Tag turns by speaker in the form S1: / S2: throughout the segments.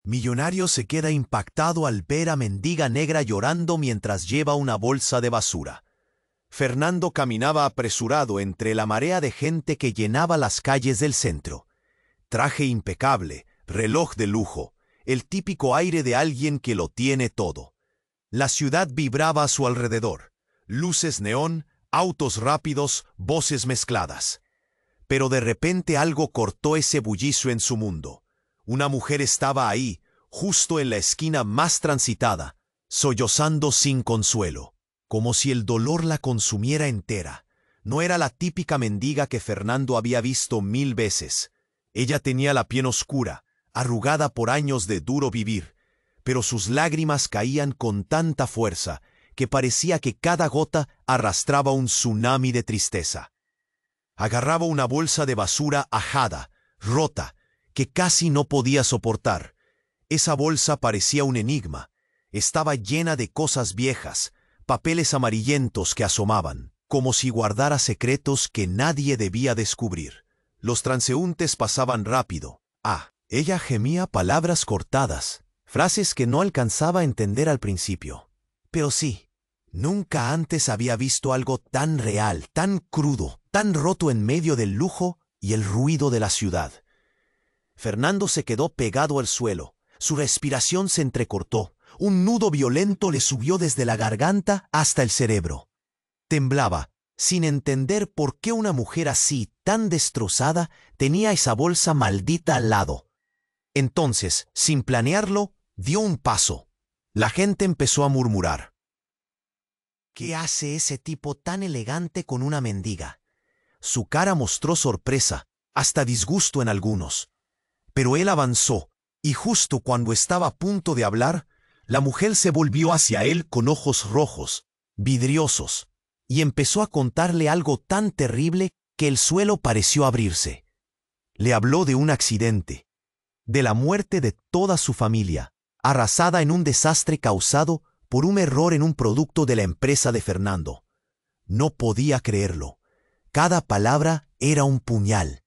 S1: Millonario se queda impactado al ver a mendiga negra llorando mientras lleva una bolsa de basura. Fernando caminaba apresurado entre la marea de gente que llenaba las calles del centro. Traje impecable, reloj de lujo, el típico aire de alguien que lo tiene todo. La ciudad vibraba a su alrededor. Luces neón, autos rápidos, voces mezcladas. Pero de repente algo cortó ese bullicio en su mundo. Una mujer estaba ahí, justo en la esquina más transitada, sollozando sin consuelo, como si el dolor la consumiera entera. No era la típica mendiga que Fernando había visto 1000 veces. Ella tenía la piel oscura, arrugada por años de duro vivir, pero sus lágrimas caían con tanta fuerza que parecía que cada gota arrastraba un tsunami de tristeza. Agarraba una bolsa de basura ajada, rota, que casi no podía soportar. Esa bolsa parecía un enigma. Estaba llena de cosas viejas, papeles amarillentos que asomaban, como si guardara secretos que nadie debía descubrir. Los transeúntes pasaban rápido. Ella gemía palabras cortadas, frases que no alcanzaba a entender al principio. Pero sí, nunca antes había visto algo tan real, tan crudo, tan roto en medio del lujo y el ruido de la ciudad. Fernando se quedó pegado al suelo. Su respiración se entrecortó. Un nudo violento le subió desde la garganta hasta el cerebro. Temblaba, sin entender por qué una mujer así, tan destrozada, tenía esa bolsa maldita al lado. Entonces, sin planearlo, dio un paso. La gente empezó a murmurar. ¿Qué hace ese tipo tan elegante con una mendiga? Su cara mostró sorpresa, hasta disgusto en algunos. Pero él avanzó, y justo cuando estaba a punto de hablar, la mujer se volvió hacia él con ojos rojos, vidriosos, y empezó a contarle algo tan terrible que el suelo pareció abrirse. Le habló de un accidente, de la muerte de toda su familia, arrasada en un desastre causado por un error en un producto de la empresa de Fernando. No podía creerlo. Cada palabra era un puñal.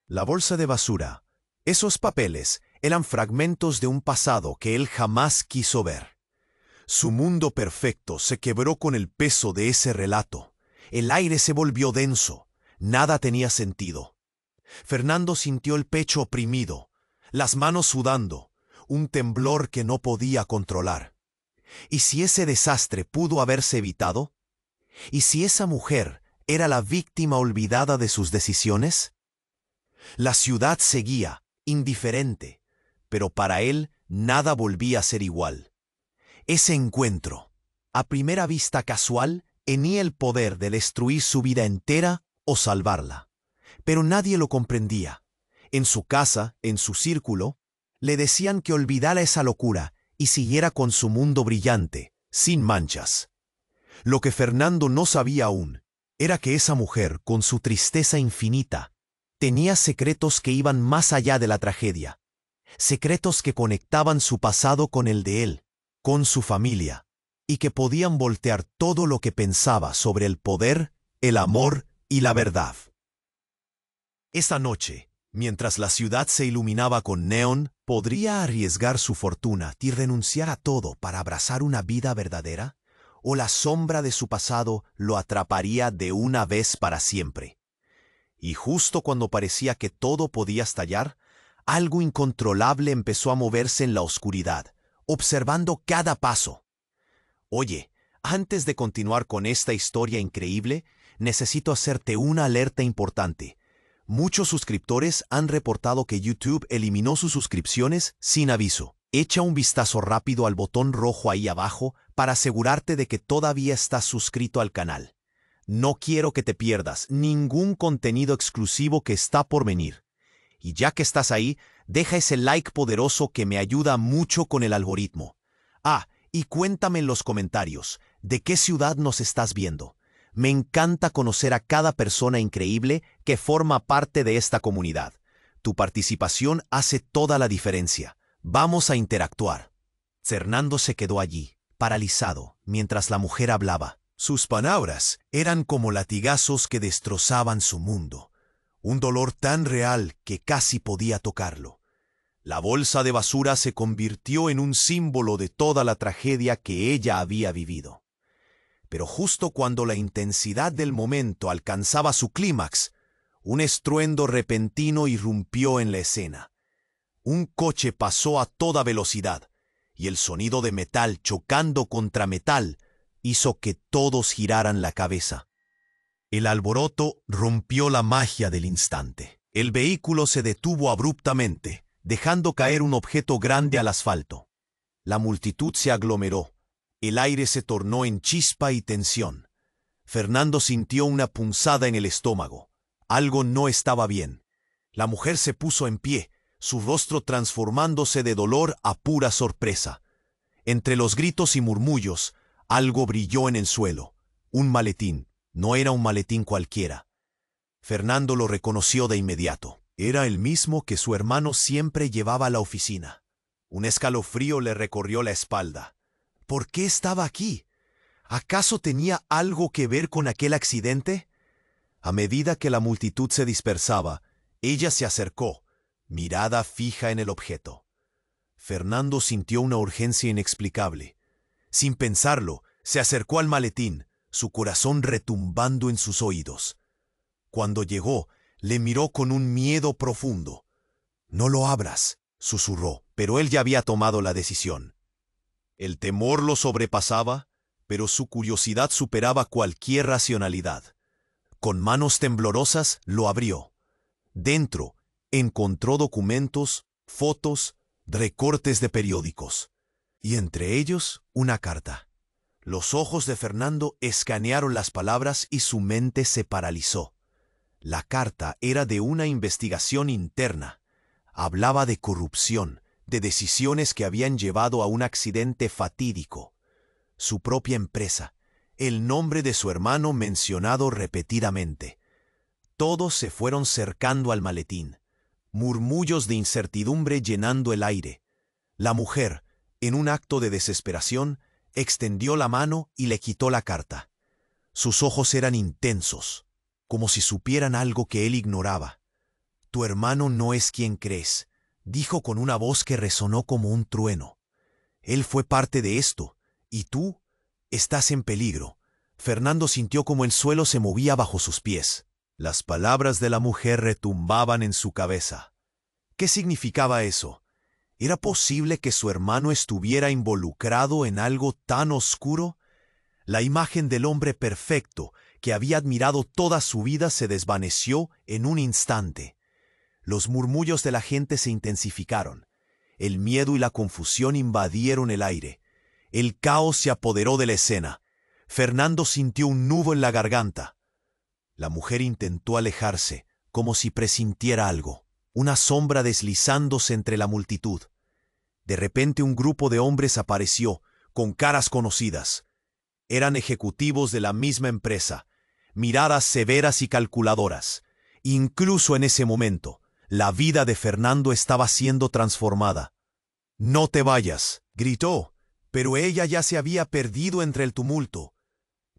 S1: La bolsa de basura, esos papeles, eran fragmentos de un pasado que él jamás quiso ver. Su mundo perfecto se quebró con el peso de ese relato. El aire se volvió denso. Nada tenía sentido. Fernando sintió el pecho oprimido, las manos sudando, un temblor que no podía controlar. ¿Y si ese desastre pudo haberse evitado? ¿Y si esa mujer era la víctima olvidada de sus decisiones? La ciudad seguía, indiferente, pero para él nada volvía a ser igual. Ese encuentro, a primera vista casual, tenía el poder de destruir su vida entera o salvarla. Pero nadie lo comprendía. En su casa, en su círculo, le decían que olvidara esa locura y siguiera con su mundo brillante, sin manchas. Lo que Fernando no sabía aún era que esa mujer, con su tristeza infinita, tenía secretos que iban más allá de la tragedia. Secretos que conectaban su pasado con el de él, con su familia, y que podían voltear todo lo que pensaba sobre el poder, el amor y la verdad. Esa noche, mientras la ciudad se iluminaba con neón, ¿podría arriesgar su fortuna y renunciar a todo para abrazar una vida verdadera? ¿O la sombra de su pasado lo atraparía de una vez para siempre? Y justo cuando parecía que todo podía estallar, algo incontrolable empezó a moverse en la oscuridad, observando cada paso. Oye, antes de continuar con esta historia increíble, necesito hacerte una alerta importante. Muchos suscriptores han reportado que YouTube eliminó sus suscripciones sin aviso. Echa un vistazo rápido al botón rojo ahí abajo para asegurarte de que todavía estás suscrito al canal. No quiero que te pierdas ningún contenido exclusivo que está por venir. Y ya que estás ahí, deja ese like poderoso que me ayuda mucho con el algoritmo. Y cuéntame en los comentarios, ¿de qué ciudad nos estás viendo? Me encanta conocer a cada persona increíble que forma parte de esta comunidad. Tu participación hace toda la diferencia. Vamos a interactuar. Fernando se quedó allí, paralizado, mientras la mujer hablaba. Sus palabras eran como latigazos que destrozaban su mundo. Un dolor tan real que casi podía tocarlo. La bolsa de basura se convirtió en un símbolo de toda la tragedia que ella había vivido. Pero justo cuando la intensidad del momento alcanzaba su clímax, un estruendo repentino irrumpió en la escena. Un coche pasó a toda velocidad, y el sonido de metal chocando contra metal hizo que todos giraran la cabeza. El alboroto rompió la magia del instante. El vehículo se detuvo abruptamente, dejando caer un objeto grande al asfalto. La multitud se aglomeró. El aire se tornó en chispa y tensión. Fernando sintió una punzada en el estómago. Algo no estaba bien. La mujer se puso en pie, su rostro transformándose de dolor a pura sorpresa. Entre los gritos y murmullos, algo brilló en el suelo. Un maletín. No era un maletín cualquiera. Fernando lo reconoció de inmediato. Era el mismo que su hermano siempre llevaba a la oficina. Un escalofrío le recorrió la espalda. ¿Por qué estaba aquí? ¿Acaso tenía algo que ver con aquel accidente? A medida que la multitud se dispersaba, ella se acercó, mirada fija en el objeto. Fernando sintió una urgencia inexplicable. Sin pensarlo, se acercó al maletín, su corazón retumbando en sus oídos. Cuando llegó, le miró con un miedo profundo. «No lo abras», susurró, pero él ya había tomado la decisión. El temor lo sobrepasaba, pero su curiosidad superaba cualquier racionalidad. Con manos temblorosas lo abrió. Dentro, encontró documentos, fotos, recortes de periódicos. Y entre ellos, una carta. Los ojos de Fernando escanearon las palabras y su mente se paralizó. La carta era de una investigación interna. Hablaba de corrupción, de decisiones que habían llevado a un accidente fatídico. Su propia empresa, el nombre de su hermano mencionado repetidamente. Todos se fueron cercando al maletín. Murmullos de incertidumbre llenando el aire. La mujer, en un acto de desesperación, extendió la mano y le quitó la carta. Sus ojos eran intensos, como si supieran algo que él ignoraba. «Tu hermano no es quien crees», dijo con una voz que resonó como un trueno. «Él fue parte de esto, y tú estás en peligro». Fernando sintió como el suelo se movía bajo sus pies. Las palabras de la mujer retumbaban en su cabeza. ¿Qué significaba eso? ¿Era posible que su hermano estuviera involucrado en algo tan oscuro? La imagen del hombre perfecto que había admirado toda su vida se desvaneció en un instante. Los murmullos de la gente se intensificaron. El miedo y la confusión invadieron el aire. El caos se apoderó de la escena. Fernando sintió un nudo en la garganta. La mujer intentó alejarse, como si presintiera algo. Una sombra deslizándose entre la multitud. De repente un grupo de hombres apareció, con caras conocidas. Eran ejecutivos de la misma empresa, miradas severas y calculadoras. Incluso en ese momento, la vida de Fernando estaba siendo transformada. «No te vayas», gritó, pero ella ya se había perdido entre el tumulto.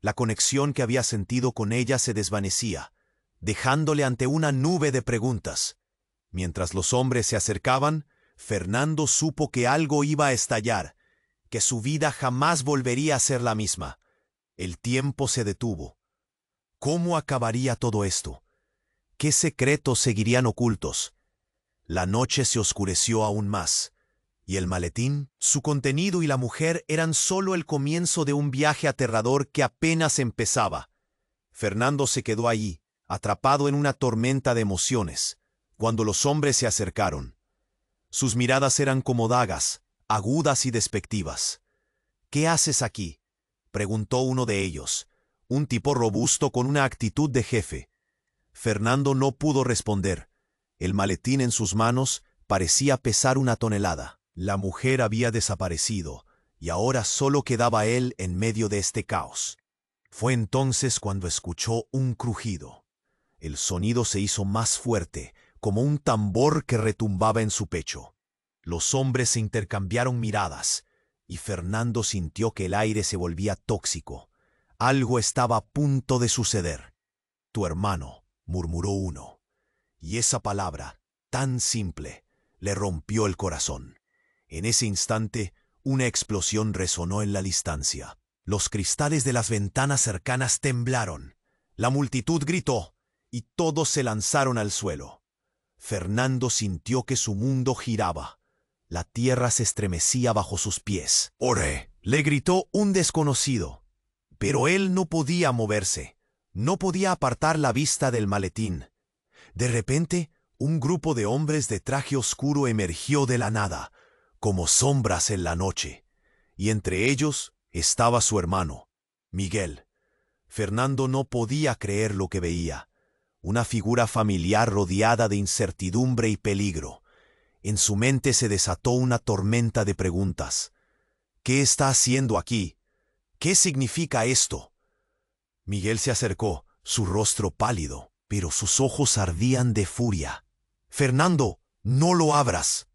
S1: La conexión que había sentido con ella se desvanecía, dejándole ante una nube de preguntas. Mientras los hombres se acercaban, Fernando supo que algo iba a estallar, que su vida jamás volvería a ser la misma. El tiempo se detuvo. ¿Cómo acabaría todo esto? ¿Qué secretos seguirían ocultos? La noche se oscureció aún más, y el maletín, su contenido y la mujer eran solo el comienzo de un viaje aterrador que apenas empezaba. Fernando se quedó allí, atrapado en una tormenta de emociones, cuando los hombres se acercaron. Sus miradas eran como dagas, agudas y despectivas. «¿Qué haces aquí?», preguntó uno de ellos, un tipo robusto con una actitud de jefe. Fernando no pudo responder. El maletín en sus manos parecía pesar 1 tonelada. La mujer había desaparecido, y ahora solo quedaba él en medio de este caos. Fue entonces cuando escuchó un crujido. El sonido se hizo más fuerte, como un tambor que retumbaba en su pecho. Los hombres se intercambiaron miradas, y Fernando sintió que el aire se volvía tóxico. Algo estaba a punto de suceder. «Tu hermano», murmuró uno. Y esa palabra, tan simple, le rompió el corazón. En ese instante, una explosión resonó en la distancia. Los cristales de las ventanas cercanas temblaron. La multitud gritó, y todos se lanzaron al suelo. Fernando sintió que su mundo giraba. La tierra se estremecía bajo sus pies. «¡Ore!», le gritó un desconocido. Pero él no podía moverse. No podía apartar la vista del maletín. De repente, un grupo de hombres de traje oscuro emergió de la nada, como sombras en la noche, y entre ellos estaba su hermano, Miguel. Fernando no podía creer lo que veía. Una figura familiar rodeada de incertidumbre y peligro. En su mente se desató una tormenta de preguntas. ¿Qué está haciendo aquí? ¿Qué significa esto? Miguel se acercó, su rostro pálido, pero sus ojos ardían de furia. «Fernando, no lo abras»,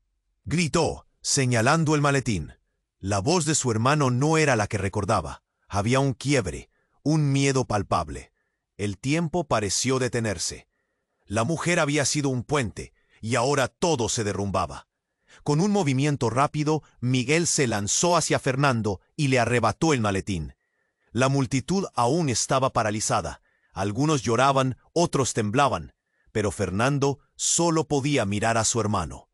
S1: gritó, señalando el maletín. La voz de su hermano no era la que recordaba. Había un quiebre, un miedo palpable. El tiempo pareció detenerse. La mujer había sido un puente, y ahora todo se derrumbaba. Con un movimiento rápido, Miguel se lanzó hacia Fernando y le arrebató el maletín. La multitud aún estaba paralizada. Algunos lloraban, otros temblaban, pero Fernando solo podía mirar a su hermano.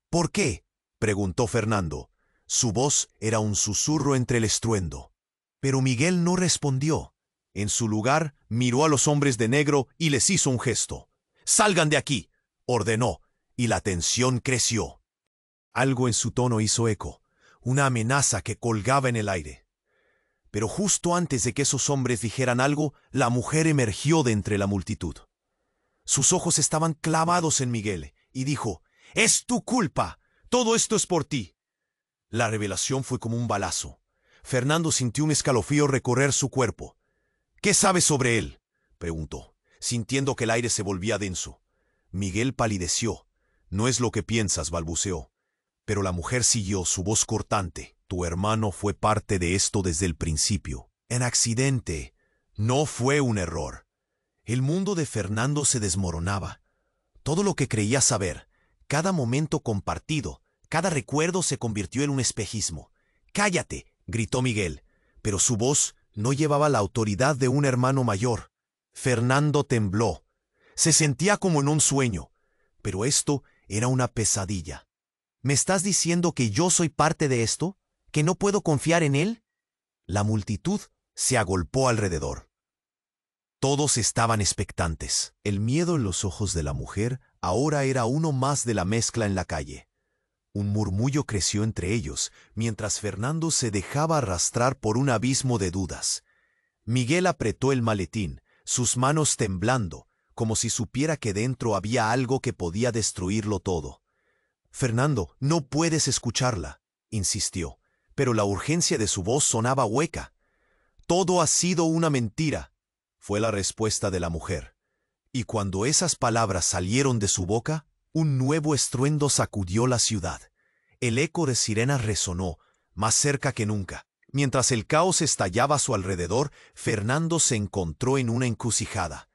S1: «¿Por qué?», preguntó Fernando. Su voz era un susurro entre el estruendo. Pero Miguel no respondió. En su lugar, miró a los hombres de negro y les hizo un gesto. «¡Salgan de aquí!», ordenó, y la tensión creció. Algo en su tono hizo eco, una amenaza que colgaba en el aire. Pero justo antes de que esos hombres dijeran algo, la mujer emergió de entre la multitud. Sus ojos estaban clavados en Miguel, y dijo: «¡Es tu culpa! Todo esto es por ti». La revelación fue como un balazo. Fernando sintió un escalofrío recorrer su cuerpo. «¿Qué sabes sobre él?», preguntó, sintiendo que el aire se volvía denso. Miguel palideció. «No es lo que piensas», balbuceó. Pero la mujer siguió, su voz cortante. «Tu hermano fue parte de esto desde el principio. Un accidente. No fue un error». El mundo de Fernando se desmoronaba. Todo lo que creía saber, cada momento compartido, cada recuerdo se convirtió en un espejismo. «¡Cállate!», gritó Miguel, pero su voz no llevaba la autoridad de un hermano mayor. Fernando tembló. Se sentía como en un sueño, pero esto era una pesadilla. «¿Me estás diciendo que yo soy parte de esto? ¿Que no puedo confiar en él?». La multitud se agolpó alrededor. Todos estaban expectantes. El miedo en los ojos de la mujer ahora era uno más de la mezcla en la calle. Un murmullo creció entre ellos, mientras Fernando se dejaba arrastrar por un abismo de dudas. Miguel apretó el maletín, sus manos temblando, como si supiera que dentro había algo que podía destruirlo todo. «Fernando, no puedes escucharla», insistió, pero la urgencia de su voz sonaba hueca. «Todo ha sido una mentira», fue la respuesta de la mujer. Y cuando esas palabras salieron de su boca, un nuevo estruendo sacudió la ciudad. El eco de sirenas resonó, más cerca que nunca. Mientras el caos estallaba a su alrededor, Fernando se encontró en una encrucijada.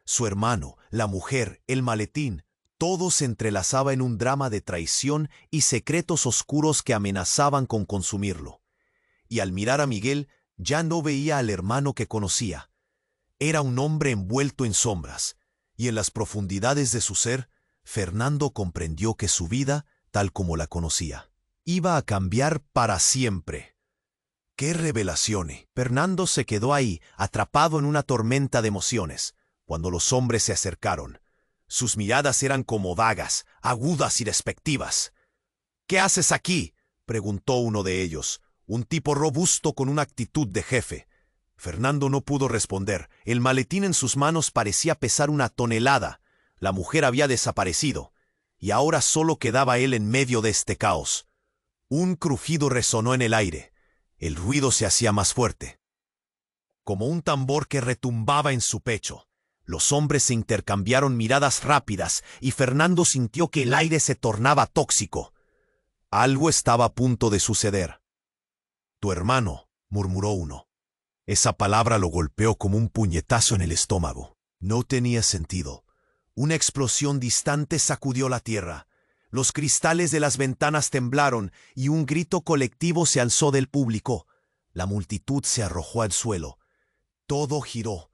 S1: Su hermano, la mujer, el maletín, todo se entrelazaba en un drama de traición y secretos oscuros que amenazaban con consumirlo. Y al mirar a Miguel, ya no veía al hermano que conocía. Era un hombre envuelto en sombras, y en las profundidades de su ser, Fernando comprendió que su vida, tal como la conocía, iba a cambiar para siempre. ¡Qué revelación! Fernando se quedó ahí, atrapado en una tormenta de emociones, cuando los hombres se acercaron. Sus miradas eran como dagas, agudas y despectivas. «¿Qué haces aquí?», preguntó uno de ellos, un tipo robusto con una actitud de jefe. Fernando no pudo responder. El maletín en sus manos parecía pesar una tonelada. La mujer había desaparecido, y ahora solo quedaba él en medio de este caos. Un crujido resonó en el aire. El ruido se hacía más fuerte, como un tambor que retumbaba en su pecho. Los hombres se intercambiaron miradas rápidas, y Fernando sintió que el aire se tornaba tóxico. Algo estaba a punto de suceder. «Tu hermano», murmuró uno. Esa palabra lo golpeó como un puñetazo en el estómago. No tenía sentido. Una explosión distante sacudió la tierra. Los cristales de las ventanas temblaron y un grito colectivo se alzó del público. La multitud se arrojó al suelo. Todo giró.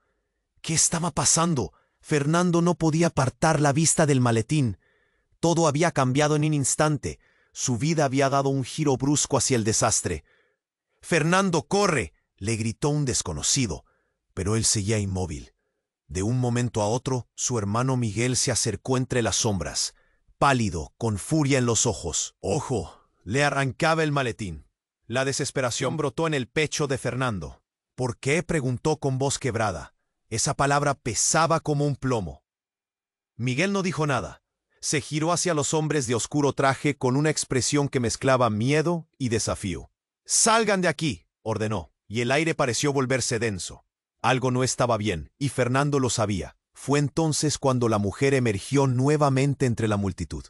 S1: ¿Qué estaba pasando? Fernando no podía apartar la vista del maletín. Todo había cambiado en un instante. Su vida había dado un giro brusco hacia el desastre. «¡Fernando, corre!», le gritó un desconocido, pero él seguía inmóvil. De un momento a otro, su hermano Miguel se acercó entre las sombras, pálido, con furia en los ojos. ¡Ojo! Le arrancaba el maletín. La desesperación brotó en el pecho de Fernando. «¿Por qué?», preguntó con voz quebrada. Esa palabra pesaba como un plomo. Miguel no dijo nada. Se giró hacia los hombres de oscuro traje con una expresión que mezclaba miedo y desafío. «¡Salgan de aquí!», ordenó, y el aire pareció volverse denso. Algo no estaba bien, y Fernando lo sabía. Fue entonces cuando la mujer emergió nuevamente entre la multitud.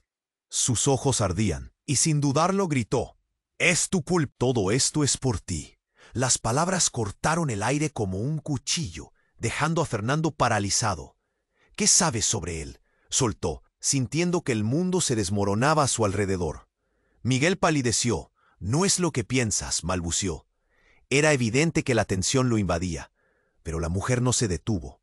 S1: Sus ojos ardían, y sin dudarlo gritó: «¡Es tu culpa! Todo esto es por ti». Las palabras cortaron el aire como un cuchillo, dejando a Fernando paralizado. «¿Qué sabes sobre él?», soltó, sintiendo que el mundo se desmoronaba a su alrededor. Miguel palideció. «No es lo que piensas», balbució. Era evidente que la tensión lo invadía, pero la mujer no se detuvo.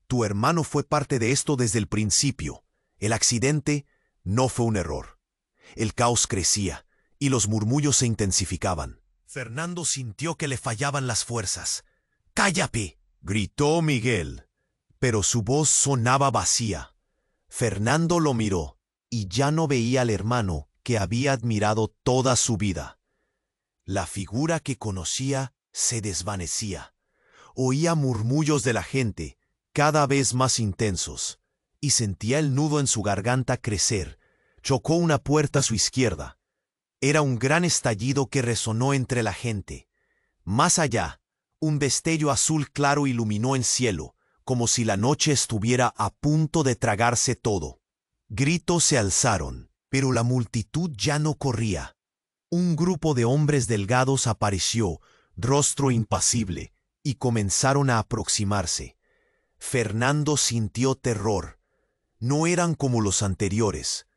S1: «Tu hermano fue parte de esto desde el principio. El accidente no fue un error». El caos crecía, y los murmullos se intensificaban. Fernando sintió que le fallaban las fuerzas. «¡Cállate!», gritó Miguel, pero su voz sonaba vacía. Fernando lo miró, y ya no veía al hermano que había admirado toda su vida. La figura que conocía se desvanecía. Oía murmullos de la gente, cada vez más intensos, y sentía el nudo en su garganta crecer. Chocó una puerta a su izquierda. Era un gran estallido que resonó entre la gente. Más allá, un destello azul claro iluminó el cielo, como si la noche estuviera a punto de tragarse todo. Gritos se alzaron, pero la multitud ya no corría. Un grupo de hombres delgados apareció, rostro impasible, y comenzaron a aproximarse. Fernando sintió terror. No eran como los anteriores.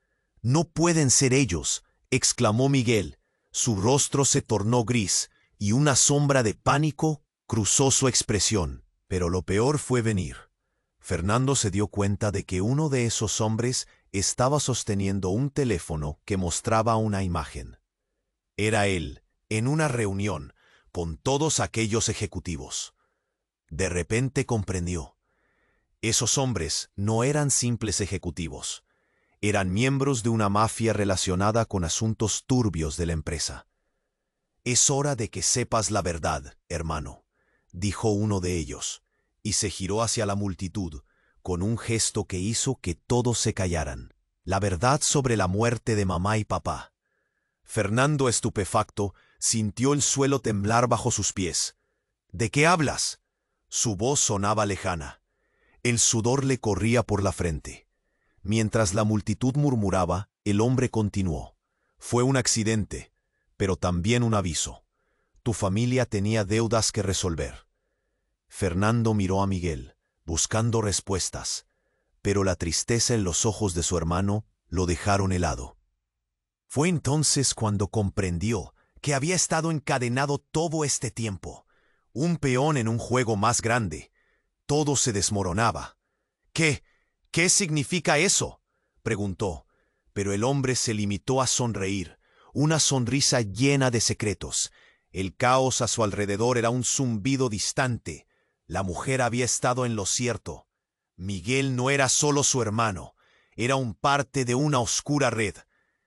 S1: «No pueden ser ellos», exclamó Miguel. Su rostro se tornó gris, y una sombra de pánico cruzó su expresión. Pero lo peor fue venir. Fernando se dio cuenta de que uno de esos hombres estaba sosteniendo un teléfono que mostraba una imagen. Era él, en una reunión, con todos aquellos ejecutivos. De repente comprendió. Esos hombres no eran simples ejecutivos. Eran miembros de una mafia relacionada con asuntos turbios de la empresa. «Es hora de que sepas la verdad, hermano», dijo uno de ellos, y se giró hacia la multitud, con un gesto que hizo que todos se callaran. «La verdad sobre la muerte de mamá y papá». Fernando, estupefacto, sintió el suelo temblar bajo sus pies. «¿De qué hablas?». Su voz sonaba lejana. El sudor le corría por la frente. Mientras la multitud murmuraba, el hombre continuó: «Fue un accidente, pero también un aviso. Tu familia tenía deudas que resolver». Fernando miró a Miguel, buscando respuestas, pero la tristeza en los ojos de su hermano lo dejaron helado. Fue entonces cuando comprendió que había estado encadenado todo este tiempo, un peón en un juego más grande. Todo se desmoronaba. ¿Qué significa eso?», preguntó, pero el hombre se limitó a sonreír, una sonrisa llena de secretos. El caos a su alrededor era un zumbido distante. La mujer había estado en lo cierto. Miguel no era solo su hermano, era un parte de una oscura red.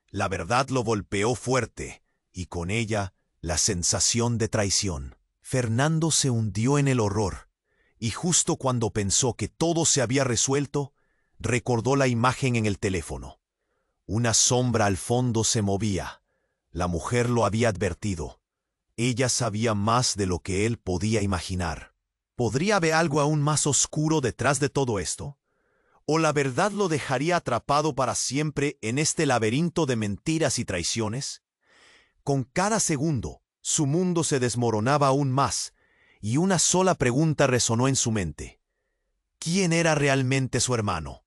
S1: La verdad lo golpeó fuerte, y con ella la sensación de traición. Fernando se hundió en el horror, y justo cuando pensó que todo se había resuelto, recordó la imagen en el teléfono. Una sombra al fondo se movía. La mujer lo había advertido. Ella sabía más de lo que él podía imaginar. ¿Podría haber algo aún más oscuro detrás de todo esto? ¿O la verdad lo dejaría atrapado para siempre en este laberinto de mentiras y traiciones? Con cada segundo, su mundo se desmoronaba aún más, y una sola pregunta resonó en su mente: ¿quién era realmente su hermano?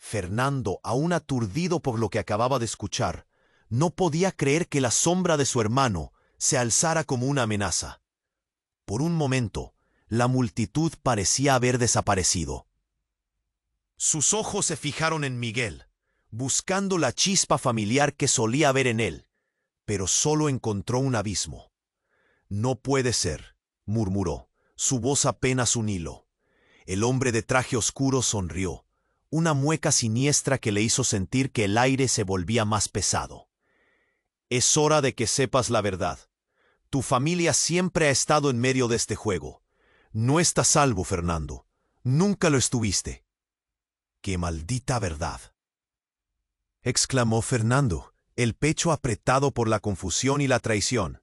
S1: Fernando, aún aturdido por lo que acababa de escuchar, no podía creer que la sombra de su hermano se alzara como una amenaza. Por un momento, la multitud parecía haber desaparecido. Sus ojos se fijaron en Miguel, buscando la chispa familiar que solía haber en él, pero solo encontró un abismo. «No puede ser», murmuró, su voz apenas un hilo. El hombre de traje oscuro sonrió, una mueca siniestra que le hizo sentir que el aire se volvía más pesado. «Es hora de que sepas la verdad. Tu familia siempre ha estado en medio de este juego. No estás salvo, Fernando. Nunca lo estuviste». «¡Qué maldita verdad!», exclamó Fernando, el pecho apretado por la confusión y la traición.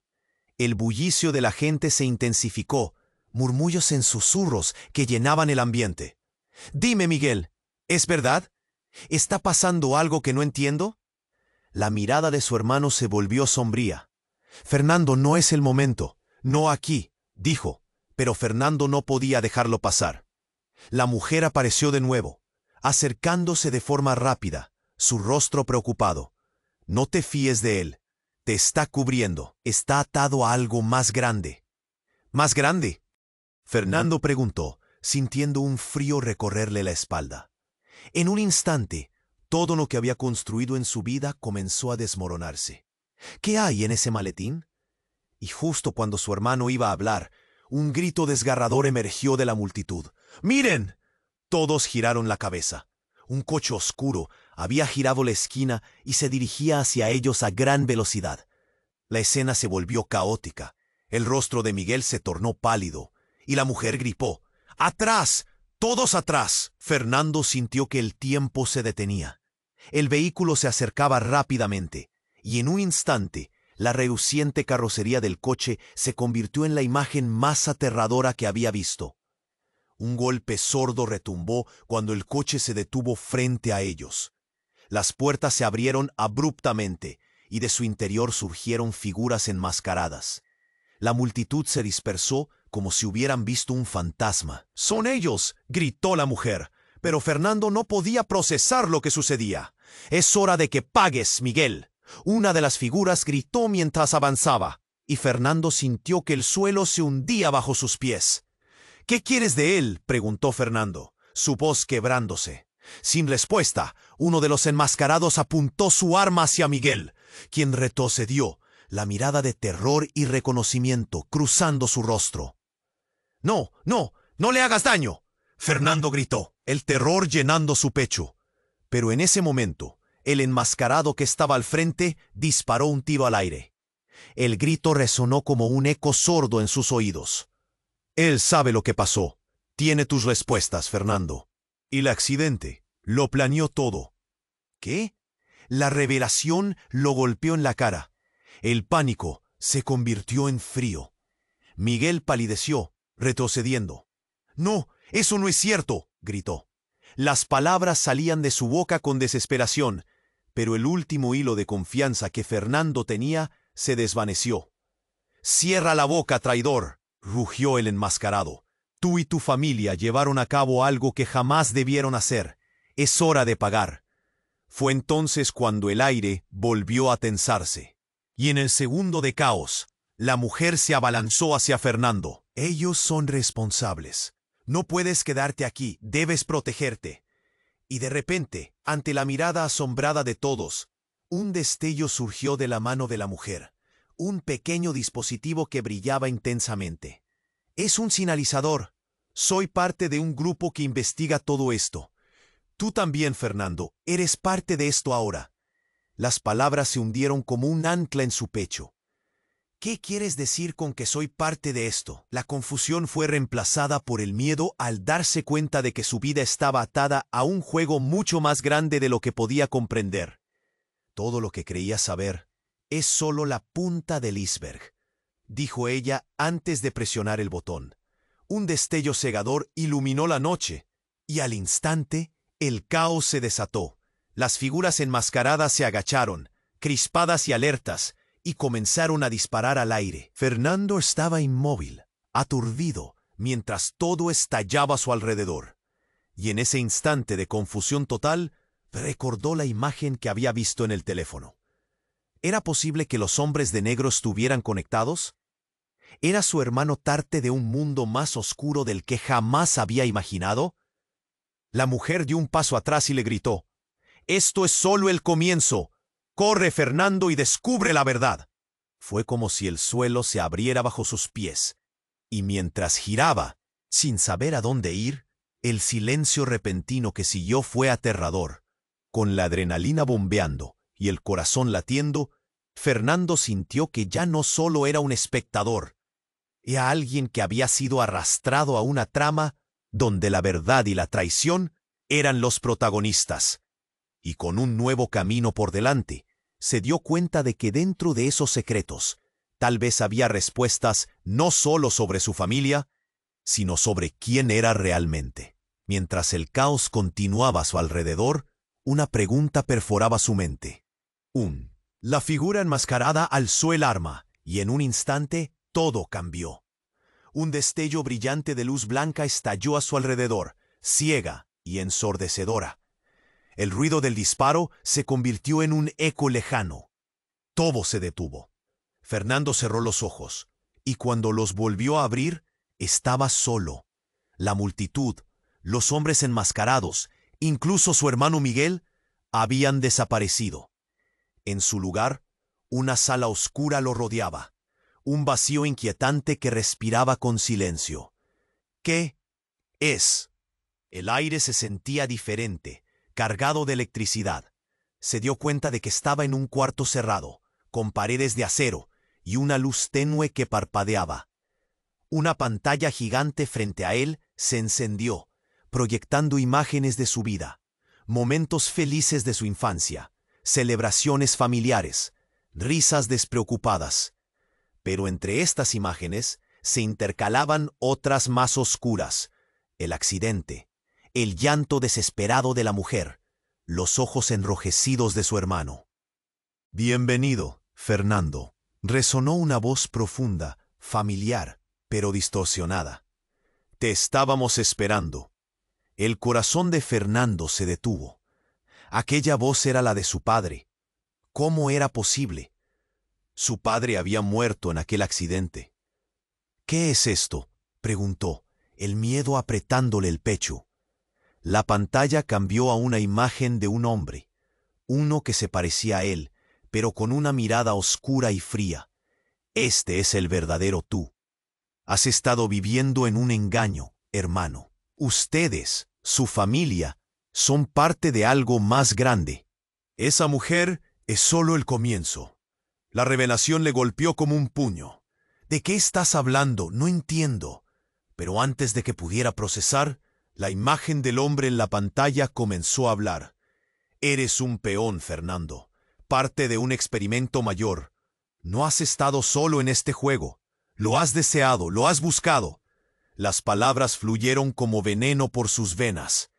S1: El bullicio de la gente se intensificó, murmullos en susurros que llenaban el ambiente. «Dime, Miguel, ¿es verdad? ¿Está pasando algo que no entiendo?». La mirada de su hermano se volvió sombría. «Fernando, no es el momento. No aquí», dijo, pero Fernando no podía dejarlo pasar. La mujer apareció de nuevo, acercándose de forma rápida, su rostro preocupado. «No te fíes de él. Te está cubriendo. Está atado a algo más grande». «¿Más grande?», Fernando preguntó, sintiendo un frío recorrerle la espalda. En un instante, todo lo que había construido en su vida comenzó a desmoronarse. «¿Qué hay en ese maletín?». Y justo cuando su hermano iba a hablar, un grito desgarrador emergió de la multitud. «¡Miren!». Todos giraron la cabeza. Un coche oscuro había girado la esquina y se dirigía hacia ellos a gran velocidad. La escena se volvió caótica. El rostro de Miguel se tornó pálido, y la mujer gritó: «¡Atrás! ¡Todos atrás!». Fernando sintió que el tiempo se detenía. El vehículo se acercaba rápidamente, y en un instante, la reluciente carrocería del coche se convirtió en la imagen más aterradora que había visto. Un golpe sordo retumbó cuando el coche se detuvo frente a ellos. Las puertas se abrieron abruptamente y de su interior surgieron figuras enmascaradas. La multitud se dispersó como si hubieran visto un fantasma. «¡Son ellos!», gritó la mujer, pero Fernando no podía procesar lo que sucedía. «Es hora de que pagues, Miguel», una de las figuras gritó mientras avanzaba, y Fernando sintió que el suelo se hundía bajo sus pies. «¿Qué quieres de él?», preguntó Fernando, su voz quebrándose. Sin respuesta, uno de los enmascarados apuntó su arma hacia Miguel, quien retrocedió, la mirada de terror y reconocimiento cruzando su rostro. «¡No, no, no le hagas daño!», Fernando gritó, el terror llenando su pecho. Pero en ese momento, el enmascarado que estaba al frente disparó un tiro al aire. El grito resonó como un eco sordo en sus oídos. «Él sabe lo que pasó. Tiene tus respuestas, Fernando. Y el accidente lo planeó todo». ¿Qué? La revelación lo golpeó en la cara. El pánico se convirtió en frío. Miguel palideció, retrocediendo. «No, eso no es cierto», gritó. Las palabras salían de su boca con desesperación, pero el último hilo de confianza que Fernando tenía se desvaneció. «Cierra la boca, traidor», rugió el enmascarado. «Tú y tu familia llevaron a cabo algo que jamás debieron hacer. Es hora de pagar». Fue entonces cuando el aire volvió a tensarse. Y en el segundo de caos, la mujer se abalanzó hacia Fernando. «Ellos son responsables. No puedes quedarte aquí, debes protegerte». Y de repente, ante la mirada asombrada de todos, un destello surgió de la mano de la mujer. Un pequeño dispositivo que brillaba intensamente. «Es un sinalizador. Soy parte de un grupo que investiga todo esto. Tú también, Fernando, eres parte de esto ahora». Las palabras se hundieron como un ancla en su pecho. «¿Qué quieres decir con que soy parte de esto?». La confusión fue reemplazada por el miedo al darse cuenta de que su vida estaba atada a un juego mucho más grande de lo que podía comprender. «Todo lo que creía saber es solo la punta del iceberg», dijo ella antes de presionar el botón. Un destello cegador iluminó la noche, y al instante el caos se desató. Las figuras enmascaradas se agacharon, crispadas y alertas, y comenzaron a disparar al aire. Fernando estaba inmóvil, aturdido, mientras todo estallaba a su alrededor. Y en ese instante de confusión total, Recordó la imagen que había visto en el teléfono. ¿Era posible que los hombres de negro estuvieran conectados? ¿Era su hermano parte de un mundo más oscuro del que jamás había imaginado? La mujer dio un paso atrás y le gritó: «Esto es solo el comienzo. Corre, Fernando, y descubre la verdad». Fue como si el suelo se abriera bajo sus pies, y mientras giraba, sin saber a dónde ir, el silencio repentino que siguió fue aterrador. Con la adrenalina bombeando y el corazón latiendo, Fernando sintió que ya no solo era un espectador, era alguien que había sido arrastrado a una trama donde la verdad y la traición eran los protagonistas. Y con un nuevo camino por delante, se dio cuenta de que dentro de esos secretos, tal vez había respuestas no solo sobre su familia, sino sobre quién era realmente. Mientras el caos continuaba a su alrededor, una pregunta perforaba su mente. La figura enmascarada alzó el arma, y en un instante todo cambió. Un destello brillante de luz blanca estalló a su alrededor, ciega y ensordecedora. El ruido del disparo se convirtió en un eco lejano. Todo se detuvo. Fernando cerró los ojos, y cuando los volvió a abrir, estaba solo. La multitud, los hombres enmascarados, incluso su hermano Miguel, habían desaparecido. En su lugar, una sala oscura lo rodeaba, un vacío inquietante que respiraba con silencio. ¿Qué es? El aire se sentía diferente, cargado de electricidad. Se dio cuenta de que estaba en un cuarto cerrado, con paredes de acero y una luz tenue que parpadeaba. Una pantalla gigante frente a él se encendió, proyectando imágenes de su vida, momentos felices de su infancia, celebraciones familiares, risas despreocupadas. Pero entre estas imágenes se intercalaban otras más oscuras: el accidente, el llanto desesperado de la mujer, los ojos enrojecidos de su hermano. «Bienvenido, Fernando», resonó una voz profunda, familiar, pero distorsionada. «Te estábamos esperando». El corazón de Fernando se detuvo. Aquella voz era la de su padre. ¿Cómo era posible? Su padre había muerto en aquel accidente. «¿Qué es esto?», preguntó, el miedo apretándole el pecho. La pantalla cambió a una imagen de un hombre, uno que se parecía a él, pero con una mirada oscura y fría. «Este es el verdadero tú. Has estado viviendo en un engaño, hermano. Ustedes, su familia, son parte de algo más grande. Esa mujer es solo el comienzo». La revelación le golpeó como un puño. «¿De qué estás hablando? No entiendo». Pero antes de que pudiera procesar, la imagen del hombre en la pantalla comenzó a hablar. «Eres un peón, Fernando, parte de un experimento mayor. No has estado solo en este juego. Lo has deseado, lo has buscado». Las palabras fluyeron como veneno por sus venas.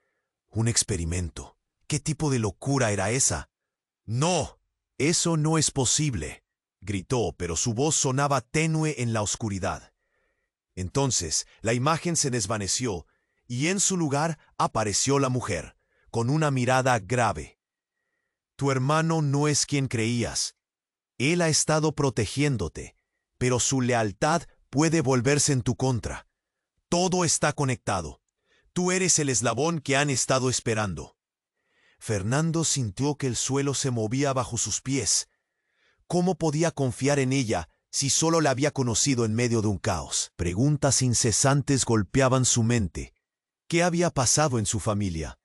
S1: «¿Un experimento? ¿Qué tipo de locura era esa?» «No, eso no es posible», gritó, pero su voz sonaba tenue en la oscuridad. Entonces la imagen se desvaneció, y en su lugar apareció la mujer, con una mirada grave. «Tu hermano no es quien creías. Él ha estado protegiéndote, pero su lealtad puede volverse en tu contra. Todo está conectado. Tú eres el eslabón que han estado esperando». Fernando sintió que el suelo se movía bajo sus pies. ¿Cómo podía confiar en ella si solo la había conocido en medio de un caos? Preguntas incesantes golpeaban su mente. ¿Qué había pasado en su familia?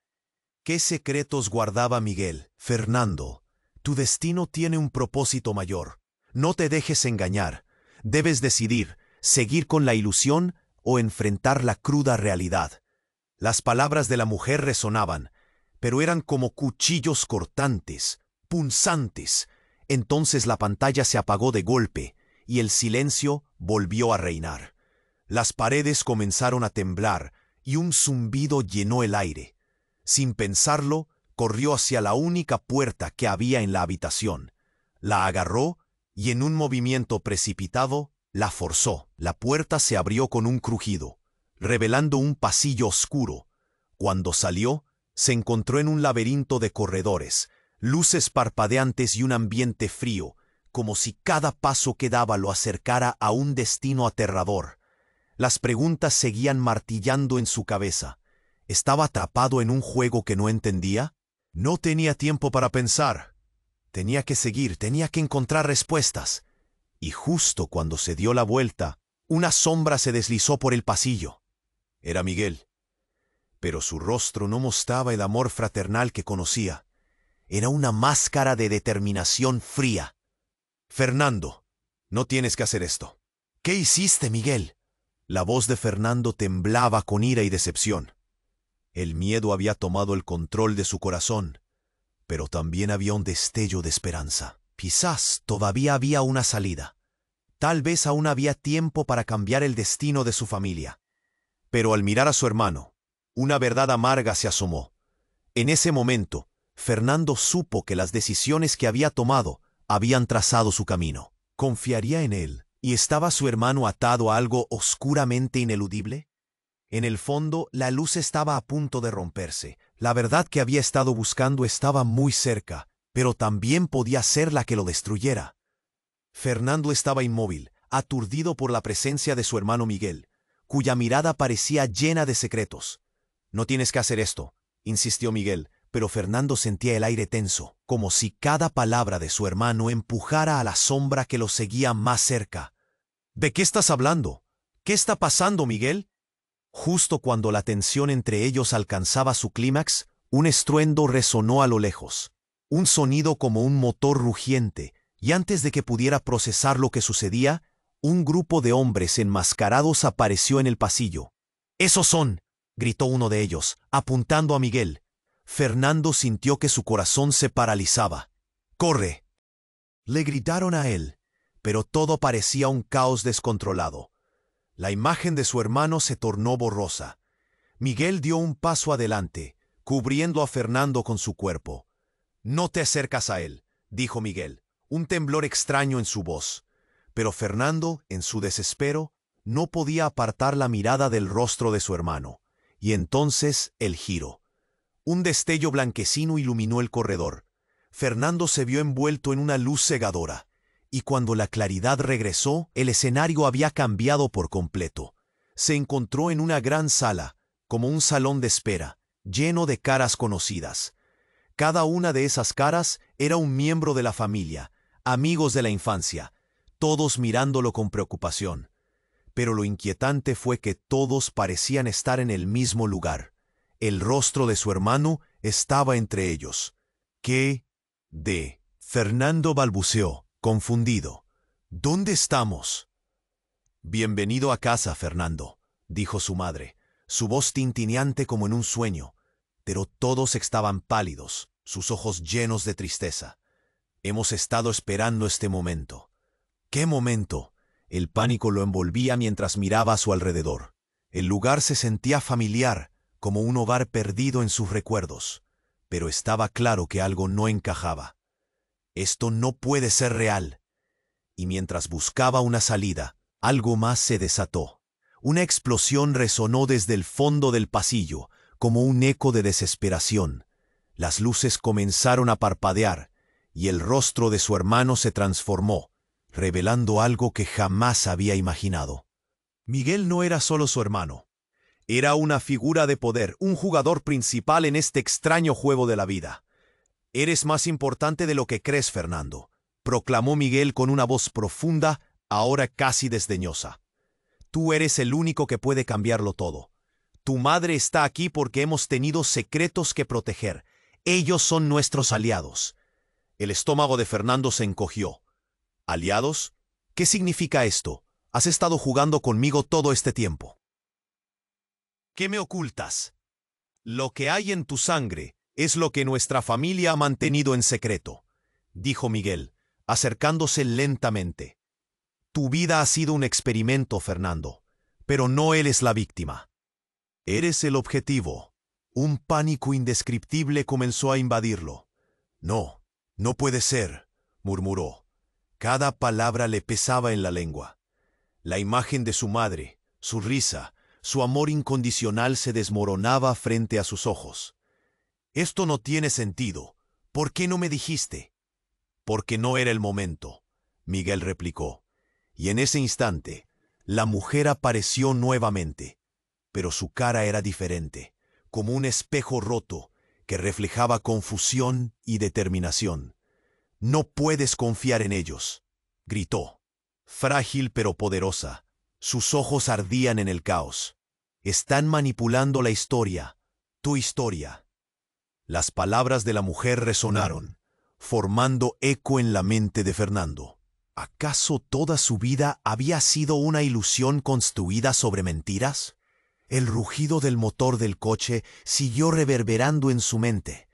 S1: ¿Qué secretos guardaba Miguel? «Fernando, tu destino tiene un propósito mayor. No te dejes engañar. Debes decidir, seguir con la ilusión o enfrentar la cruda realidad». Las palabras de la mujer resonaban, pero eran como cuchillos cortantes, punzantes. Entonces la pantalla se apagó de golpe, y el silencio volvió a reinar. Las paredes comenzaron a temblar, y un zumbido llenó el aire. Sin pensarlo, corrió hacia la única puerta que había en la habitación. La agarró, y en un movimiento precipitado, la forzó. La puerta se abrió con un crujido, revelando un pasillo oscuro. Cuando salió, Se encontró en un laberinto de corredores, luces parpadeantes y un ambiente frío, como si cada paso que daba lo acercara a un destino aterrador. Las preguntas seguían martillando en su cabeza. ¿Estaba atrapado en un juego que no entendía? No tenía tiempo para pensar. Tenía que seguir, tenía que encontrar respuestas. Y justo cuando se dio la vuelta, una sombra se deslizó por el pasillo. Era Miguel. Pero su rostro no mostraba el amor fraternal que conocía. Era una máscara de determinación fría. Fernando, no tienes que hacer esto. ¿Qué hiciste, Miguel? La voz de Fernando temblaba con ira y decepción. El miedo había tomado el control de su corazón, pero también había un destello de esperanza. Quizás todavía había una salida. Tal vez aún había tiempo para cambiar el destino de su familia. Pero al mirar a su hermano, una verdad amarga se asomó. En ese momento, Fernando supo que las decisiones que había tomado habían trazado su camino. ¿Confiaría en él? ¿Y estaba su hermano atado a algo oscuramente ineludible? En el fondo, la luz estaba a punto de romperse. La verdad que había estado buscando estaba muy cerca, pero también podía ser la que lo destruyera. Fernando estaba inmóvil, aturdido por la presencia de su hermano Miguel, cuya mirada parecía llena de secretos. «No tienes que hacer esto», insistió Miguel, pero Fernando sentía el aire tenso, como si cada palabra de su hermano empujara a la sombra que lo seguía más cerca. «¿De qué estás hablando? ¿Qué está pasando, Miguel?» Justo cuando la tensión entre ellos alcanzaba su clímax, un estruendo resonó a lo lejos. Un sonido como un motor rugiente, y antes de que pudiera procesar lo que sucedía, un grupo de hombres enmascarados apareció en el pasillo. «¡Esos son!», gritó uno de ellos, apuntando a Miguel. Fernando sintió que su corazón se paralizaba. «¡Corre!», le gritaron a él, pero todo parecía un caos descontrolado. La imagen de su hermano se tornó borrosa. Miguel dio un paso adelante, cubriendo a Fernando con su cuerpo. «No te acercas a él», dijo Miguel, un temblor extraño en su voz. Pero Fernando, en su desespero, no podía apartar la mirada del rostro de su hermano. Y entonces el giro. Un destello blanquecino iluminó el corredor. Fernando se vio envuelto en una luz cegadora. Y cuando la claridad regresó, el escenario había cambiado por completo. Se encontró en una gran sala, como un salón de espera, lleno de caras conocidas. Cada una de esas caras era un miembro de la familia, amigos de la infancia, todos mirándolo con preocupación. Pero lo inquietante fue que todos parecían estar en el mismo lugar. El rostro de su hermano estaba entre ellos. «¿Qué de?» Fernando balbuceó, confundido. «¿Dónde estamos?» «Bienvenido a casa, Fernando», dijo su madre, su voz tintineante como en un sueño. Pero todos estaban pálidos, sus ojos llenos de tristeza. «Hemos estado esperando este momento». «¿Qué momento?». El pánico lo envolvía mientras miraba a su alrededor. El lugar se sentía familiar, como un hogar perdido en sus recuerdos. Pero estaba claro que algo no encajaba. «Esto no puede ser real». Y mientras buscaba una salida, algo más se desató. Una explosión resonó desde el fondo del pasillo, como un eco de desesperación. Las luces comenzaron a parpadear, y el rostro de su hermano se transformó, revelando algo que jamás había imaginado. Miguel no era solo su hermano. Era una figura de poder, un jugador principal en este extraño juego de la vida. «Eres más importante de lo que crees, Fernando», proclamó Miguel con una voz profunda, ahora casi desdeñosa. «Tú eres el único que puede cambiarlo todo. Tu madre está aquí porque hemos tenido secretos que proteger. Ellos son nuestros aliados». El estómago de Fernando se encogió. «¿Aliados? ¿Qué significa esto? Has estado jugando conmigo todo este tiempo». «¿Qué me ocultas? Lo que hay en tu sangre es lo que nuestra familia ha mantenido en secreto», dijo Miguel, acercándose lentamente. «Tu vida ha sido un experimento, Fernando, pero no eres la víctima. Eres el objetivo». Un pánico indescriptible comenzó a invadirlo. «No, no puede ser», murmuró. Cada palabra le pesaba en la lengua. La imagen de su madre, su risa, su amor incondicional se desmoronaba frente a sus ojos. Esto no tiene sentido. ¿Por qué no me dijiste? Porque no era el momento, Miguel replicó. Y en ese instante, la mujer apareció nuevamente, pero su cara era diferente, como un espejo roto que reflejaba confusión y determinación. No puedes confiar en ellos, gritó. Frágil pero poderosa, sus ojos ardían en el caos. Están manipulando la historia, tu historia. Las palabras de la mujer resonaron, formando eco en la mente de Fernando. ¿Acaso toda su vida había sido una ilusión construida sobre mentiras? El rugido del motor del coche siguió reverberando en su mente,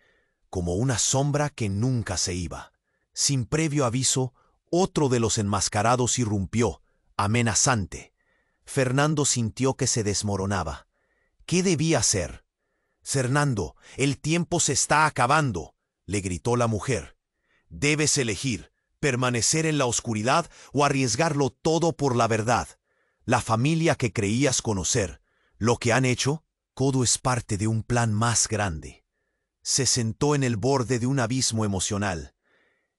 S1: como una sombra que nunca se iba. Sin previo aviso, otro de los enmascarados irrumpió, amenazante. Fernando sintió que se desmoronaba. ¿Qué debía hacer? «Fernando, el tiempo se está acabando», le gritó la mujer. «Debes elegir, permanecer en la oscuridad o arriesgarlo todo por la verdad. La familia que creías conocer, lo que han hecho, todo es parte de un plan más grande». Se sentó en el borde de un abismo emocional.